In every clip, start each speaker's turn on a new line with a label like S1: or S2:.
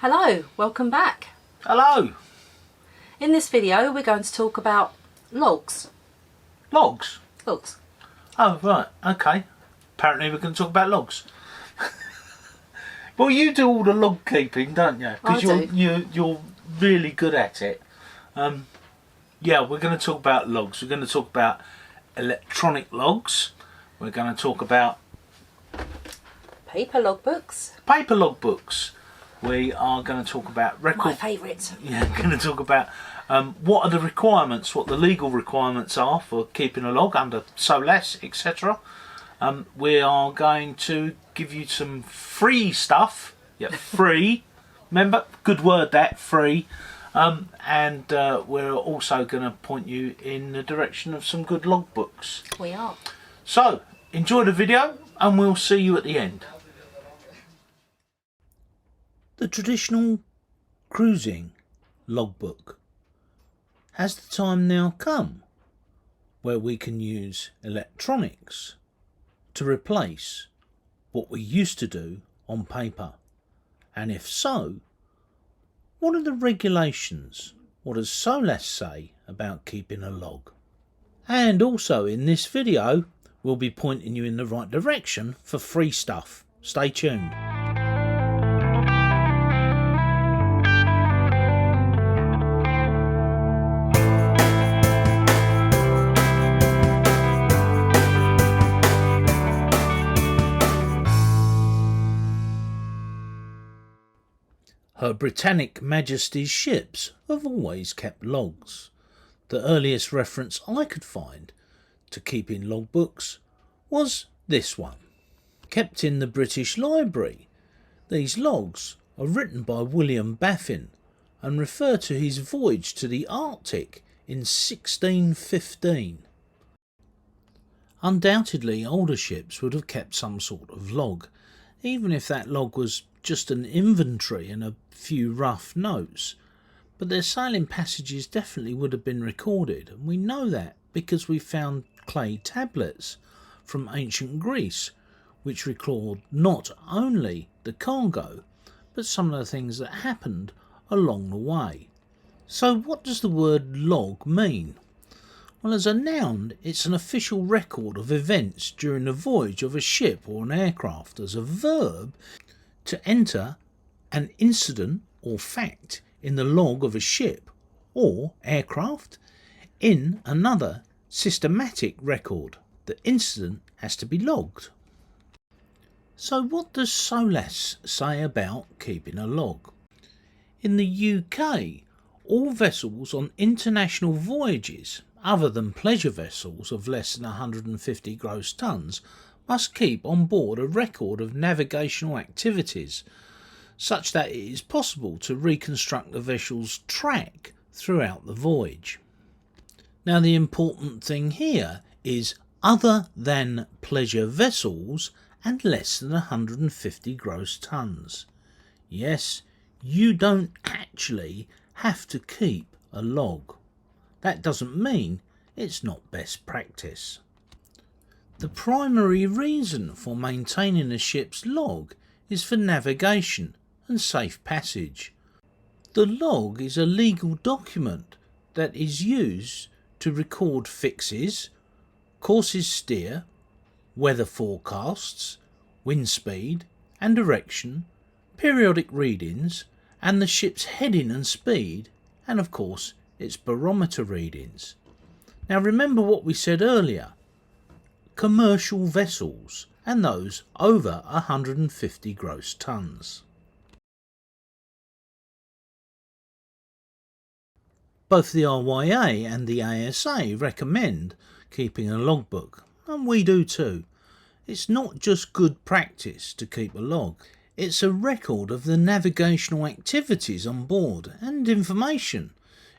S1: Hello, welcome back.
S2: Hello.
S1: In this video we're going to talk about logs.
S2: Logs?
S1: Logs.
S2: Oh, right, okay. Apparently we're going to talk about logs. Well, you do all the log keeping, don't you? Because you're really good at it. Yeah, we're going to talk about logs. We're going to talk about electronic logs. We're going to talk about
S1: paper logbooks.
S2: Paper logbooks. We are going to talk about record.
S1: My favourite.
S2: Yeah, we're going to talk about what are the requirements, what the legal requirements are for keeping a log under SOLAS, etc. We are going to give you some free stuff. Yeah, free. Remember, good word that, free. And we're also going to point you in the direction of some good logbooks.
S1: We are.
S2: So, enjoy the video and we'll see you at the end. The traditional cruising logbook. Has the time now come where we can use electronics to replace what we used to do on paper? And if so, what are the regulations? What does SOLAS say about keeping a log? And also in this video, we'll be pointing you in the right direction for free stuff. Stay tuned. Her Britannic Majesty's ships have always kept logs. The earliest reference I could find to keeping logbooks was this one. Kept in the British Library, these logs are written by William Baffin and refer to his voyage to the Arctic in 1615. Undoubtedly older ships would have kept some sort of log, even if that log was just an inventory and a few rough notes, but their sailing passages definitely would have been recorded, and we know that because we found clay tablets from ancient Greece which record not only the cargo but some of the things that happened along the way. So what does the word log mean? Well, as a noun, it's an official record of events during the voyage of a ship or an aircraft. As a verb, to enter an incident or fact in the log of a ship or aircraft in another systematic record. The incident has to be logged. So what does SOLAS say about keeping a log? In the UK, all vessels on international voyages other than pleasure vessels of less than 150 gross tons must keep on board a record of navigational activities such that it is possible to reconstruct the vessel's track throughout the voyage. Now the important thing here is other than pleasure vessels and less than 150 gross tons. Yes, you don't actually have to keep a log. That doesn't mean it's not best practice. The primary reason for maintaining a ship's log is for navigation and safe passage. The log is a legal document that is used to record fixes, courses steer, weather forecasts, wind speed and direction, periodic readings and the ship's heading and speed, and of course its barometer readings. Now remember what we said earlier, commercial vessels and those over 150 gross tons. Both the RYA and the ASA recommend keeping a logbook, and we do too. It's not just good practice to keep a log, it's a record of the navigational activities on board, and information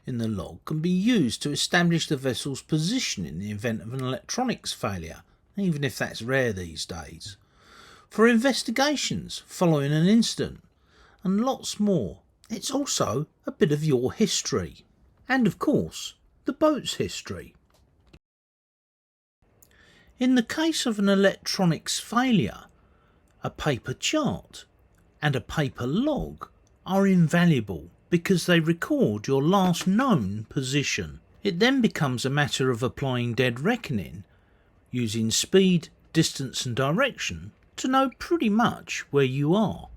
S2: in the log can be used to establish the vessel's position in the event of an electronics failure, even if that's rare these days, for investigations following an incident, and lots more. It's also a bit of your history. And of course, the boat's history. In the case of an electronics failure, a paper chart and a paper log are invaluable because they record your last known position. It then becomes a matter of applying dead reckoning, using speed, distance and direction to know pretty much where you are.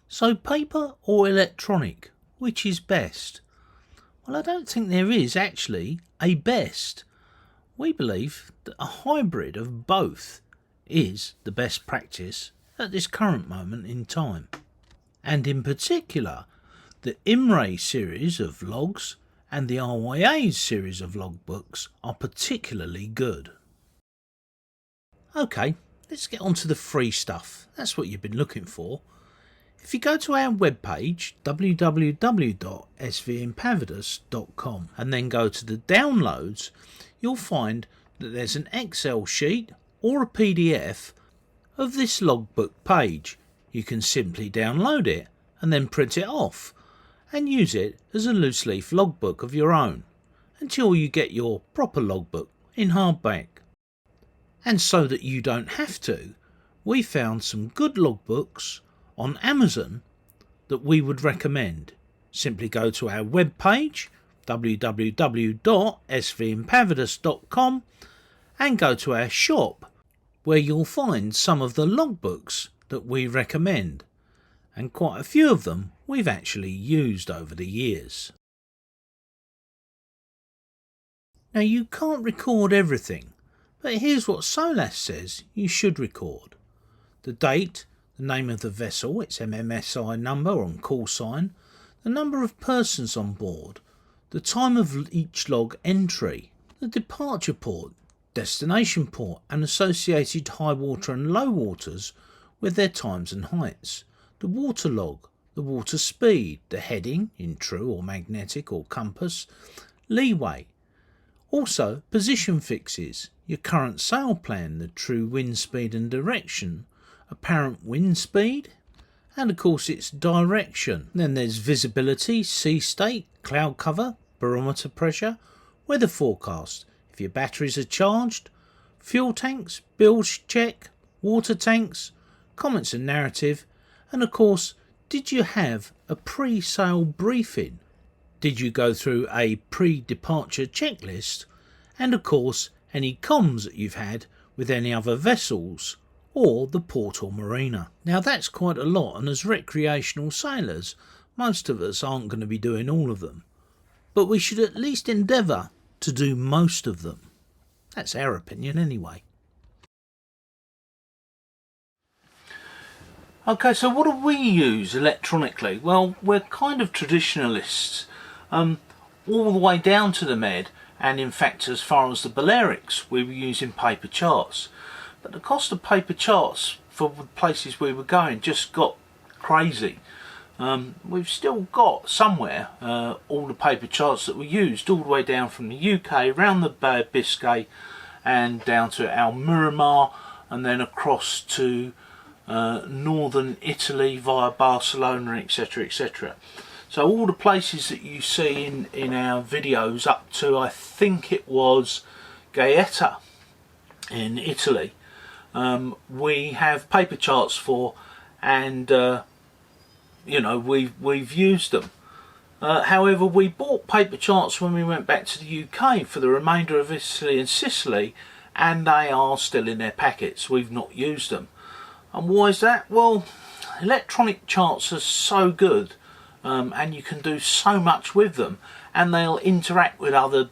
S2: So paper or electronic, which is best? Well, I don't think there is actually a best. We believe that a hybrid of both is the best practice at this current moment in time. And in particular, the IMRE series of logs and the RYA series of logbooks are particularly good. Okay, let's get on to the free stuff. That's what you've been looking for. If you go to our webpage, www.svimpavidus.com, and then go to the downloads, you'll find that there's an Excel sheet or a PDF of this logbook page. You can simply download it and then print it off and use it as a loose leaf logbook of your own until you get your proper logbook in hardback. And so that you don't have to, we found some good logbooks on Amazon that we would recommend. Simply go to our webpage, www.svimpavidus.com, and go to our shop, where you'll find some of the logbooks that we recommend, and quite a few of them we've actually used over the years. Now, you can't record everything, but here's what SOLAS says you should record: the date, the name of the vessel, its MMSI number or call sign, the number of persons on board, the time of each log entry, the departure port, destination port and associated high water and low waters with their times and heights, the water log, the water speed, the heading in true or magnetic or compass, leeway. Also position fixes, your current sail plan, the true wind speed and direction, apparent wind speed, and of course its direction. Then there's visibility, sea state, cloud cover, barometer pressure, weather forecast, if your batteries are charged, fuel tanks, bilge check, water tanks, comments and narrative, and of course, did you have a pre-sail briefing? Did you go through a pre-departure checklist? And of course, any comms that you've had with any other vessels or the port or marina. Now that's quite a lot, and as recreational sailors, most of us aren't going to be doing all of them. But we should at least endeavour to do most of them. That's our opinion anyway. Okay, so what do we use electronically? Well, we're kind of traditionalists, all the way down to the Med, and in fact as far as the Balearics we were using paper charts. But the cost of paper charts for the places we were going just got crazy. We've still got somewhere all the paper charts that we used, all the way down from the UK, round the Bay of Biscay and down to Miramar, and then across to northern Italy via Barcelona, etc, etc. So all the places that you see in our videos up to, I think it was Gaeta in Italy, we have paper charts for, and you know, we've used them. However, we bought paper charts when we went back to the UK for the remainder of Italy and Sicily, and they are still in their packets. We've not used them. And why is that? Well, electronic charts are so good, and you can do so much with them, and they'll interact with other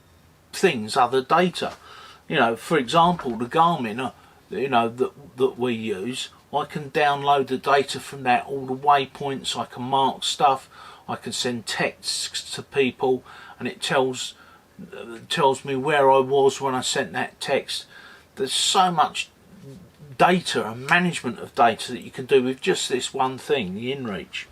S2: things, other data. You know, for example, the Garmin, you know, that we use, I can download the data from that, all the waypoints, I can mark stuff, I can send texts to people, and it tells me where I was when I sent that text. There's so much data and management of data that you can do with just this one thing, the InReach.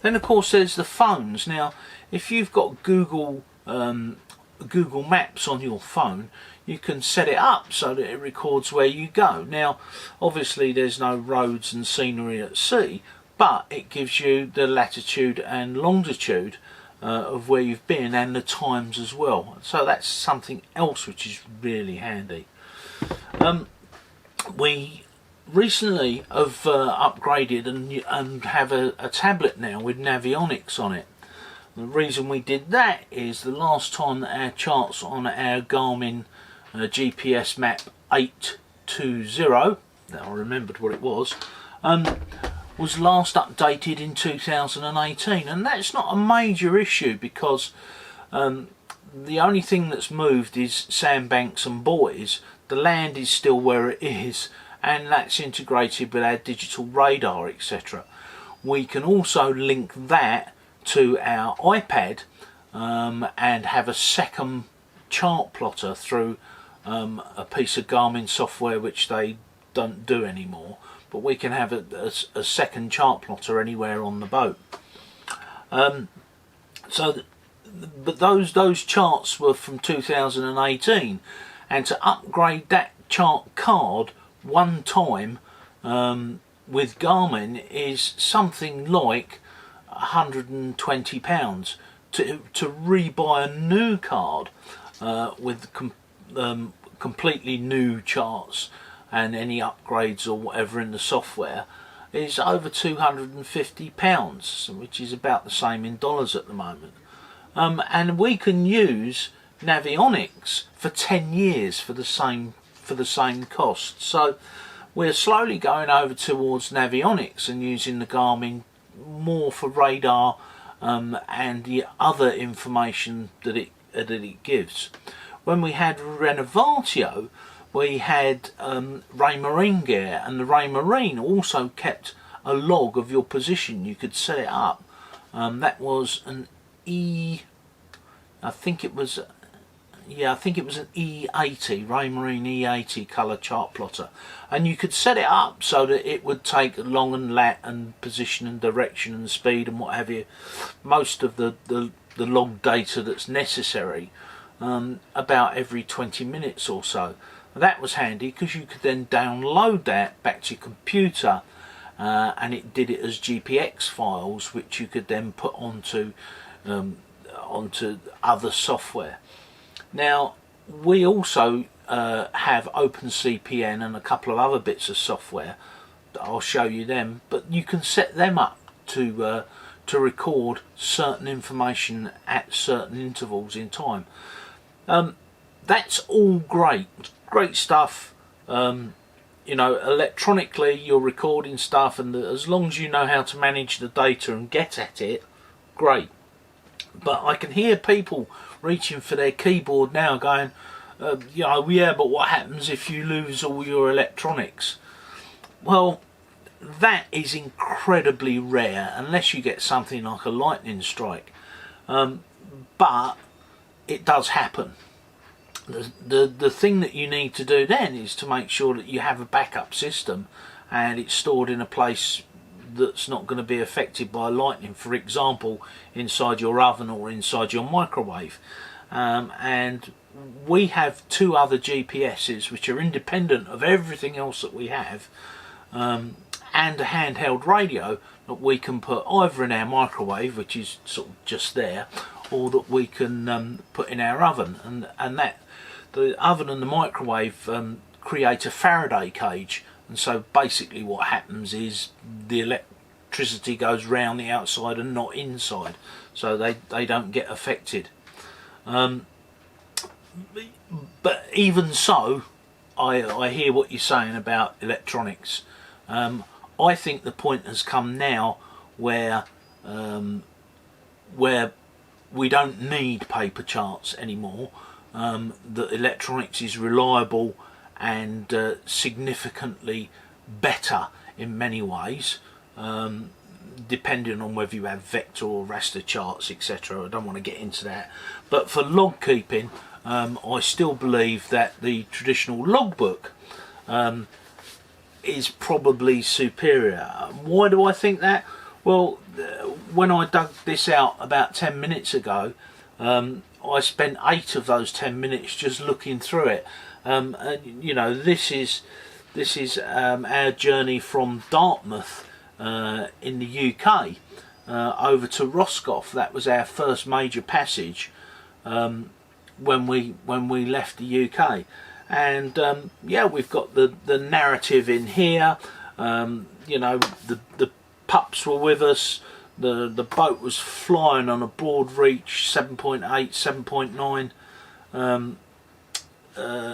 S2: Then of course there's the phones. Now if you've got Google Maps on your phone, you can set it up so that it records where you go. Now obviously there's no roads and scenery at sea, but it gives you the latitude and longitude of where you've been, and the times as well. So that's something else which is really handy. We recently have upgraded and have a tablet now with Navionics on it. The reason we did that is the last time that our charts on our Garmin GPS map 820, that I remembered what it was last updated in 2018, and that's not a major issue because the only thing that's moved is sandbanks and buoys. The land is still where it is, and that's integrated with our digital radar, etc. We can also link that to our iPad and have a second chart plotter through a piece of Garmin software which they don't do anymore, but we can have a second chart plotter anywhere on the boat. But those charts were from 2018, and to upgrade that chart card one time with Garmin is something like £120. To rebuy a new card with completely new charts and any upgrades or whatever in the software is over £250, which is about the same in dollars at the moment. And we can use Navionics for 10 years for the same cost. So we're slowly going over towards Navionics and using the Garmin more for radar and the other information that it gives. When we had Renovatio, we had Raymarine gear, and the Raymarine also kept a log of your position. You could set it up. That was an I think it was an E80, Raymarine E80 colour chart plotter, and you could set it up so that it would take long and lat and position and direction and speed and what have you, most of the log data that's necessary about every 20 minutes or so. That was handy because you could then download that back to your computer and it did it as GPX files, which you could then put onto other software. Now we also have OpenCPN and a couple of other bits of software that I'll show you them, but you can set them up to record certain information at certain intervals in time. That's all great stuff. You know, electronically you're recording stuff, and as long as you know how to manage the data and get at it, great. But I can hear people reaching for their keyboard now going, yeah, but what happens if you lose all your electronics? Well, that is incredibly rare unless you get something like a lightning strike. But it does happen. The thing that you need to do then is to make sure that you have a backup system and it's stored in a place that's not going to be affected by lightning, for example inside your oven or inside your microwave. And we have two other GPSs which are independent of everything else that we have, and a handheld radio that we can put either in our microwave, which is sort of just there, or that we can put in our oven, and that the oven and the microwave create a Faraday cage. And so basically what happens is the electricity goes round the outside and not inside, so they don't get affected. But even so, I hear what you're saying about electronics. I think the point has come now where we don't need paper charts anymore. That electronics is reliable and significantly better in many ways, depending on whether you have vector or raster charts, etc. I don't want to get into that, but for log keeping, I still believe that the traditional logbook is probably superior. Why do I think that? Well, when I dug this out about 10 minutes ago, I spent 8 of those 10 minutes just looking through it. And, you know, this is our journey from Dartmouth in the UK over to Roscoff. That was our first major passage when we left the UK, And yeah, we've got the narrative in here. You know, the pups were with us. The boat was flying on a broad reach, 7.8, 7.9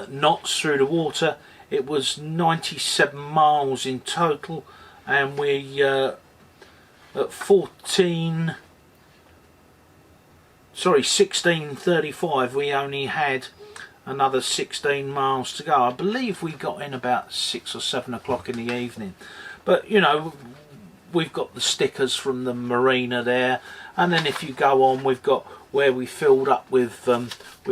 S2: knots through the water. It was 97 miles in total, and we at 16:35 we only had another 16 miles to go. I believe we got in about 6 or 7 o'clock in the evening. But you know, we've got the stickers from the marina there, and then if you go on, we've got where we filled up with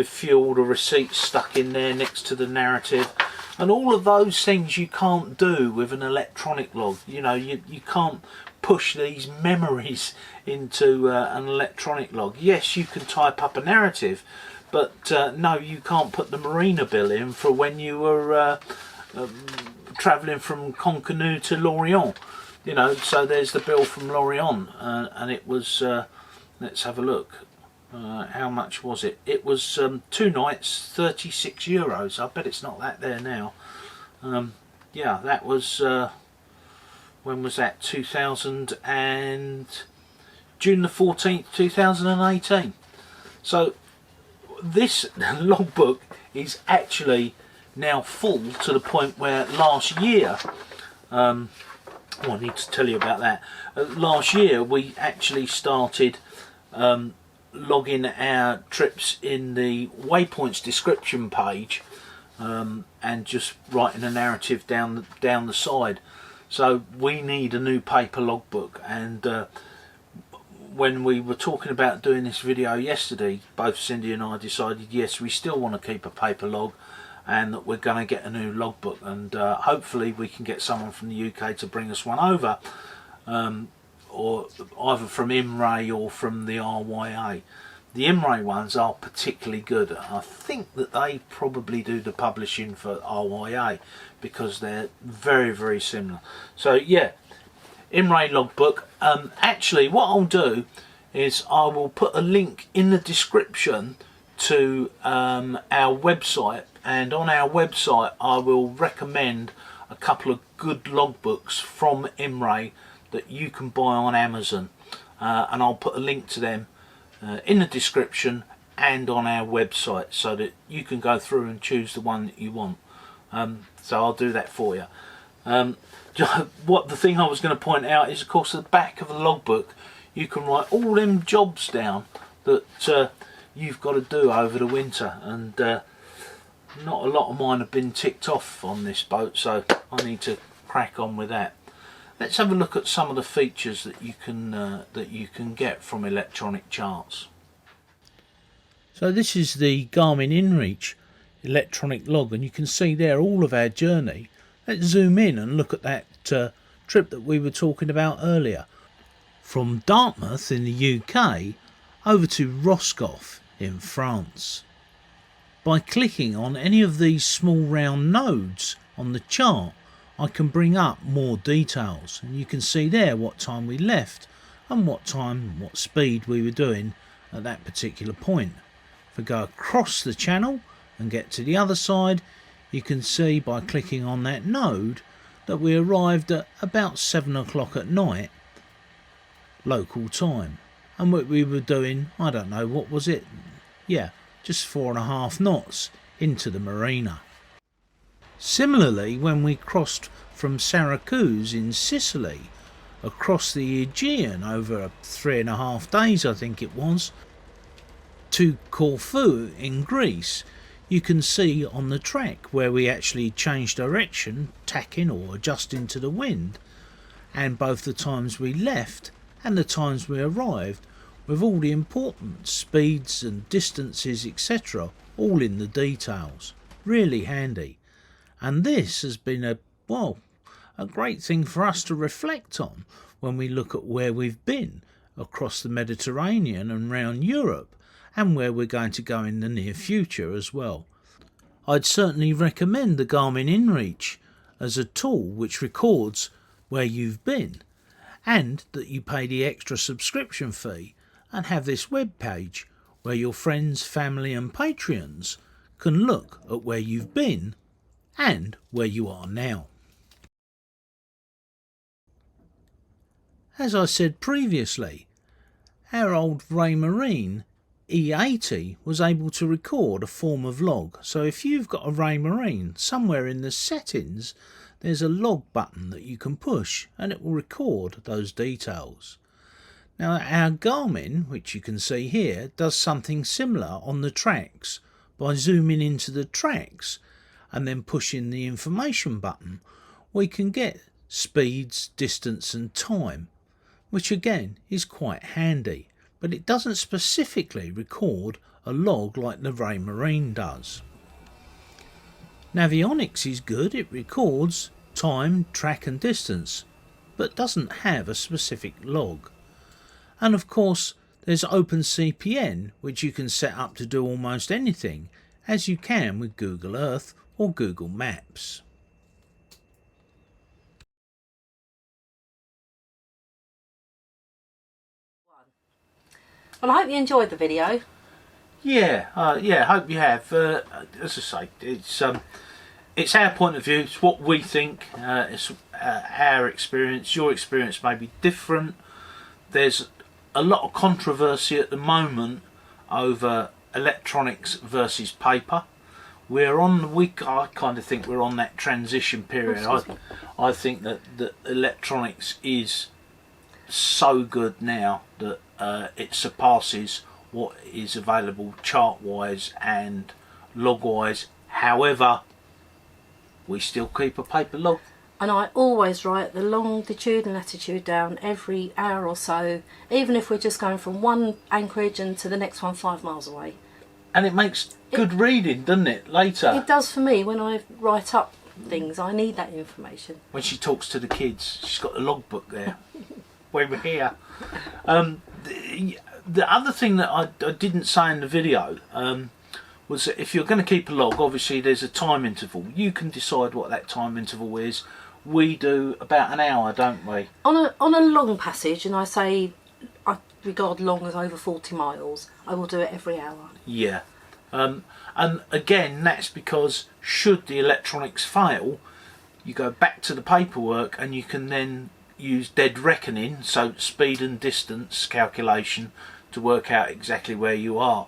S2: fuel, the receipts stuck in there next to the narrative. And all of those things you can't do with an electronic log. You know, you can't push these memories into an electronic log. Yes, you can type up a narrative, but no, you can't put the marina bill in for when you were travelling from Concarneau to Lorient. You know, so there's the bill from Lorient, and it was, let's have a look. How much was it? It was 2 nights, €36. I bet it's not that there now. Yeah, that was when was that? 2000 and June the 14th, 2018. So this logbook is actually now full to the point where last year, I need to tell you about that. Last year we actually started logging our trips in the waypoints description page, and just writing a narrative down the side. So we need a new paper logbook, and when we were talking about doing this video yesterday, both Cindy and I decided yes, we still want to keep a paper log, and that we're going to get a new logbook, and hopefully we can get someone from the UK to bring us one over, or either from IMRAE or from the RYA. The IMRAE ones are particularly good. I think that they probably do the publishing for RYA because they're very, very similar. So yeah, IMRAE logbook. Actually, what I'll do is I will put a link in the description to our website, and on our website I will recommend a couple of good logbooks from IMRAE that you can buy on Amazon, and I'll put a link to them in the description and on our website so that you can go through and choose the one that you want. So I'll do that for you. What the thing I was going to point out is, of course, at the back of the logbook you can write all them jobs down that you've got to do over the winter, and not a lot of mine have been ticked off on this boat, so I need to crack on with that. Let's have a look at some of the features that you can get from electronic charts. So this is the Garmin InReach electronic log, and you can see there all of our journey. Let's zoom in and look at that trip that we were talking about earlier, from Dartmouth in the UK over to Roscoff in France. By clicking on any of these small round nodes on the chart, I can bring up more details, and you can see there what time we left and what speed we were doing at that particular point. If I go across the channel and get to the other side, you can see by clicking on that node that we arrived at about 7 o'clock at night local time, and what we were doing, I don't know, what was it, yeah, just 4.5 knots into the marina. Similarly, when we crossed from Syracuse in Sicily across the Aegean over 3.5 days, I think it was, to Corfu in Greece, you can see on the track where we actually changed direction, tacking or adjusting to the wind, and both the times we left and the times we arrived, with all the important speeds and distances, etc., all in the details. Really handy. And this has been a great thing for us to reflect on when we look at where we've been across the Mediterranean and round Europe, and where we're going to go in the near future as well. I'd certainly recommend the Garmin InReach as a tool which records where you've been, and that you pay the extra subscription fee and have this web page where your friends, family and Patreons can look at where you've been and where you are now. As I said previously, our old Raymarine E80 was able to record a form of log. So if you've got a Raymarine, somewhere in the settings there's a log button that you can push and it will record those details. Now our Garmin, which you can see here, does something similar on the tracks. By zooming into the tracks and then pushing the information button, we can get speeds, distance and time, which again is quite handy, but it doesn't specifically record a log like the Raymarine does. Navionics is good, it records time, track and distance, but doesn't have a specific log. And of course there's OpenCPN, which you can set up to do almost anything, as you can with Google Earth or Google Maps.
S1: Well, I hope you enjoyed the video.
S2: Yeah, I hope you have. As I say, it's our point of view, it's what we think, it's our experience. Your experience may be different. There's a lot of controversy at the moment over electronics versus paper. I kind of think we're on that transition period. I think that electronics is so good now that it surpasses what is available chart wise and log wise. However, we still keep a paper log.
S1: And I always write the longitude and latitude down every hour or so, even if we're just going from one anchorage and to the next one 5 miles away.
S2: And it makes good reading, doesn't it, later?
S1: It does for me when I write up things. I need that information.
S2: When she talks to the kids, she's got the logbook there. When we're here. The other thing that I didn't say in the video was that if you're going to keep a log, obviously there's a time interval. You can decide what that time interval is. We do about an hour, don't we?
S1: On a long passage, and I say I regard long as over 40 miles, I will do it every hour.
S2: Yeah. And again, that's because should the electronics fail, you go back to the paperwork and you can then use dead reckoning, so speed and distance calculation, to work out exactly where you are.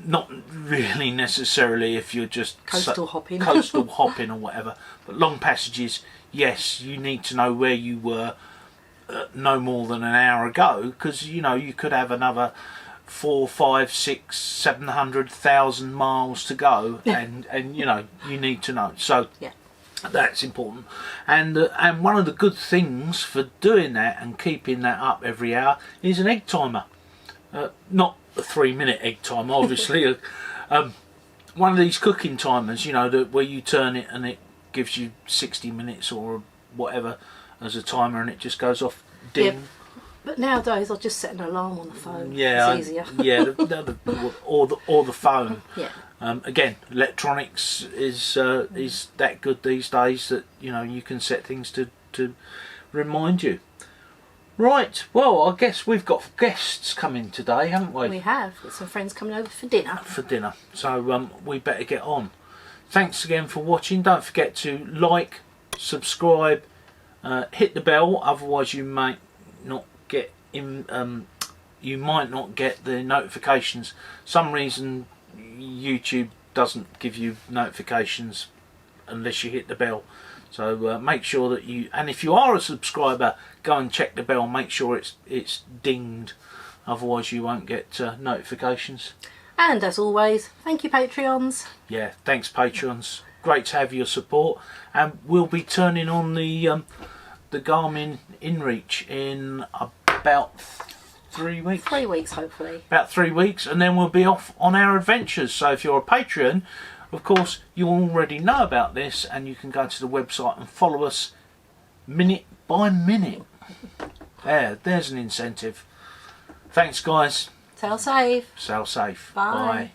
S2: Not really necessarily if you're just
S1: coastal hopping
S2: or whatever, but long passages, yes, you need to know where you were no more than an hour ago, because you could have another 4, 5, 6, 700,000 miles to go, and you need to know. So
S1: yeah,
S2: that's important. And one of the good things for doing that and keeping that up every hour is an egg timer. Not a 3-minute egg timer, obviously. One of these cooking timers, where you turn it and it gives you 60 minutes or whatever as a timer, and it just goes off ding.
S1: Yeah, but nowadays I'll just set an alarm on the phone.
S2: Yeah,
S1: it's easier.
S2: Yeah, or the phone.
S1: Yeah.
S2: Again, electronics is that good these days that you can set things to remind you. Right, well, I guess we've got guests coming today, haven't we?
S1: We have. Got some friends coming over for dinner.
S2: So we better get on. Thanks again for watching. Don't forget to like, subscribe, hit the bell. Otherwise, you might not get the notifications. Some reason YouTube doesn't give you notifications unless you hit the bell. So make sure that and if you are a subscriber, go and check the bell, make sure it's dinged, otherwise you won't get notifications.
S1: And as always, thank you Patreons.
S2: Yeah, thanks Patreons, great to have your support, and we'll be turning on the Garmin InReach in about 3 weeks.
S1: 3 weeks hopefully.
S2: About 3 weeks, and then we'll be off on our adventures. So if you're a Patreon, of course, you already know about this, and you can go to the website and follow us minute by minute. There's an incentive. Thanks, guys.
S1: Sail safe.
S2: Sail safe.
S1: Bye.
S2: Bye.